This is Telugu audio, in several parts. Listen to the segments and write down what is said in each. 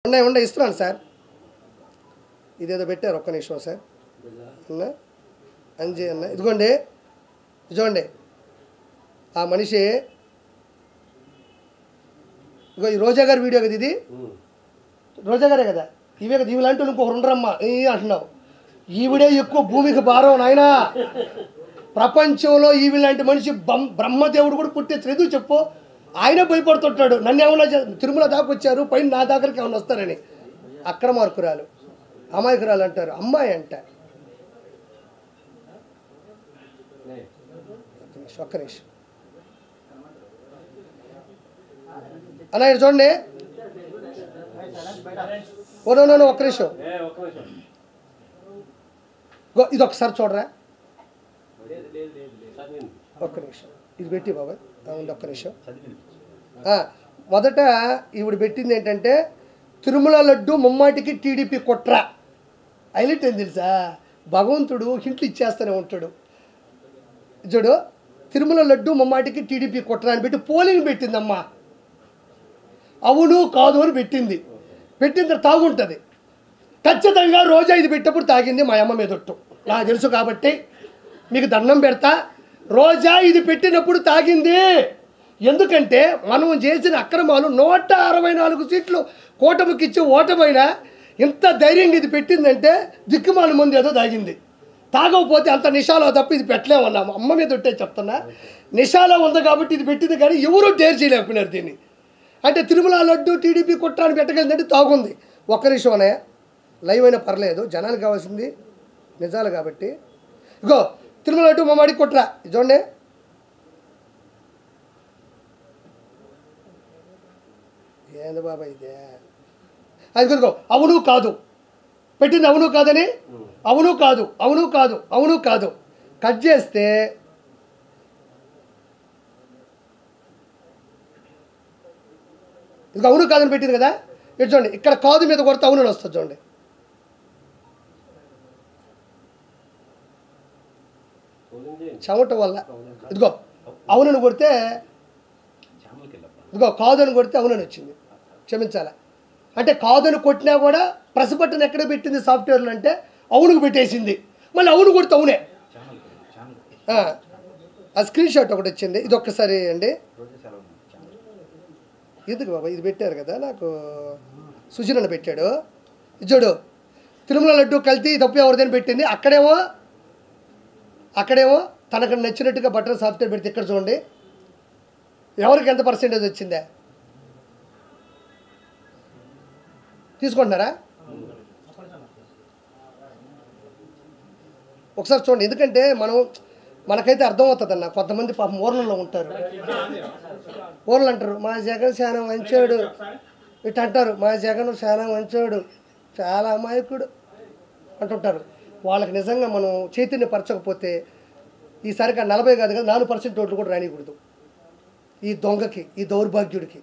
ఉండే ఇస్తున్నాను సార్. ఇదేదో పెట్టారు, ఒక్క నిమిషం సార్. అన్న అంజీ అన్న ఇదిగోండి, చూడండి ఆ మనిషి. ఇగో ఈ రోజా గారి వీడియో కదా ఇది, రోజా గారే కదా, ఇవే కదా ఇవిలాంటి ఇంకొకరు ఉండరమ్మా అంటున్నావు. ఈవిడే ఎక్కువ భూమికి భారం నాయనా. ప్రపంచంలో ఈవిలాంటి మనిషి బ్రహ్మదేవుడు కూడా పుట్టించలేదు. ఎందుకు చెప్పు, ఆయన భయపడుతుంటాడు. నన్ను ఏమన్నా తిరుమల దాకా వచ్చారు, పైన నా దగ్గరికి ఏమన్నా వస్తారని. అక్రమార్కురాలు, అమాయకురాలు అంటారు, అమ్మాయి అంట. ఒక్క నిమిషం అన్న, ఇక్కడ చూడండి. ఓ ఒక్క నిమిషం, ఇది ఒకసారి చూడరా, ఒక్క నిమిషం. ఇది పెట్టి బాబాయ్, అవును ఒక్క నిమిషం. మొదట ఈవిడ పెట్టింది ఏంటంటే, తిరుమల లడ్డు ముమ్మాటికి టీడీపీ కుట్ర. హైలైట్ ఏం తెలుసా, భగవంతుడు హింట్లు ఇచ్చేస్తూనే ఉంటాడు. చూడు, తిరుమల లడ్డు ముమ్మాటికి టీడీపీ కుట్ర అని పెట్టి పోలింగ్ పెట్టిందమ్మా. అవును కాదు అని పెట్టింది. పెట్టిన తాగుంటుంది ఖచ్చితంగా. రోజా ఇది పెట్టినప్పుడు తాగింది మా అమ్మ మీదొట్టు, నాకు తెలుసు కాబట్టి మీకు దండం పెడతా. రోజా ఇది పెట్టినప్పుడు తాగింది. ఎందుకంటే మనం చేసిన అక్రమాలు 164 సీట్లు కూటమికి ఇచ్చి ఓటమైనా ఇంత ధైర్యంగా ఇది పెట్టిందంటే దిక్కుమాల ముందు ఏదో తాగింది. తాగకపోతే అంత నిషాలో తప్ప ఇది పెట్టలేమన్నాము. అమ్మ మీద ఉంటే చెప్తున్నా, నిషాలో ఉంది కాబట్టి ఇది పెట్టింది, కానీ ఎవరూ డేర్ చేయలేకపోయినారు దీన్ని. అంటే తిరుమల లడ్డు టీడీపీ కుట్రాన్ని పెట్టగలిందంటే తాగుంది. ఒక్క నిమిషం అనే లైవ్ అయినా పర్లేదు, జనానికి కావాల్సింది నిజాలు కాబట్టి. ఇగో తిరుమల లడ్డు మమ్మాడి కుట్ర చూడండి. ఏంది బాబా ఇదే, అది కుదుకో. అవును కాదు పెట్టింది, అవును కాదని, అవును కాదు, అవును కాదు, అవును కాదు కట్ చేస్తే ఇది అవును కాదని పెట్టింది కదా. ఇటు చూడండి, ఇక్కడ కాదు మీద కొడితే అవునని వస్తుంది చూడండి. చెమట వల్ల ఇదిగో అవునని కొడితే, ఇదిగో కాదని కొడితే అవునని వచ్చింది. క్షమించాలా అంటే కాదని కొట్టినా కూడా ప్రెస్ బటన్ ఎక్కడ పెట్టింది సాఫ్ట్వేర్లో అంటే అవునుకు పెట్టేసింది. మళ్ళీ అవును కొడితే అవునే. ఆ స్క్రీన్ షాట్ ఒకటి వచ్చింది, ఇది ఒక్కసారి అండి. ఎందుకు బాబా ఇది పెట్టారు కదా, నాకు సుజనన్న పెట్టాడు. చూడు, తిరుమల లడ్డు కల్తీ తప్పు ఎవరిదని పెట్టింది. అక్కడేమో తనకు నచ్చినట్టుగా బటన్ సాఫ్ట్వేర్ పెడితే ఇక్కడ చూడండి ఎవరికి ఎంత పర్సెంటేజ్ వచ్చిందే తీసుకుంటున్నారా ఒకసారి చూడండి. ఎందుకంటే మనకైతే అర్థమవుతుందన్న. కొంతమంది పాపం ఊర్లలో ఉంటారు, ఊర్లు అంటారు మా జగన్ చాలా మంచోడు, ఇటు అంటారు మా జగన్ చాలా మంచోడు, చాలా అమాయకుడు అంటుంటారు. వాళ్ళకి నిజంగా మనం చైతన్యపరచకపోతే ఈసారికి 40 కాదు కదా 4% ఓట్లు కూడా రానికూడదు ఈ దొంగకి, ఈ దౌర్భాగ్యుడికి.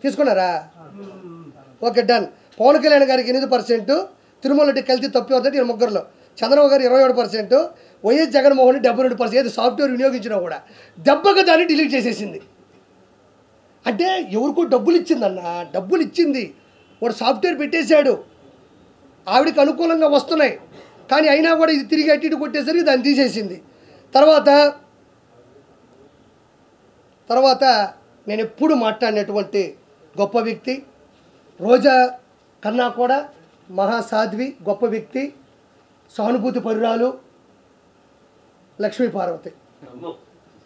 తీసుకున్నారా? Okay done. పవన్ కళ్యాణ్ గారికి 8%, తిరుమల రెడ్డి కల్తీ తప్పు అవుతుంది ఈ ముగ్గురులో. చంద్రబాబు గారు 27%, వైఎస్ జగన్మోహన్ రెడ్డి 72%. ఏది సాఫ్ట్వేర్ వినియోగించినా కూడా దెబ్బగా దాన్ని డిలీట్ చేసేసింది. అంటే ఎవరికో డబ్బులు ఇచ్చిందన్న, డబ్బులు ఇచ్చింది, వాడు సాఫ్ట్వేర్ పెట్టేశాడు, ఆవిడకి అనుకూలంగా వస్తున్నాయి, కానీ అయినా కూడా ఇది తిరిగి అటు ఇటు కొట్టేసరికి దాన్ని తీసేసింది. తర్వాత నేను ఎప్పుడు మాట్లాడినటువంటి గొప్ప వ్యక్తి, రోజా కన్నా కూడా మహాసాధ్వి, గొప్ప వ్యక్తి, సానుభూతి పరురాలు లక్ష్మీ పార్వతి.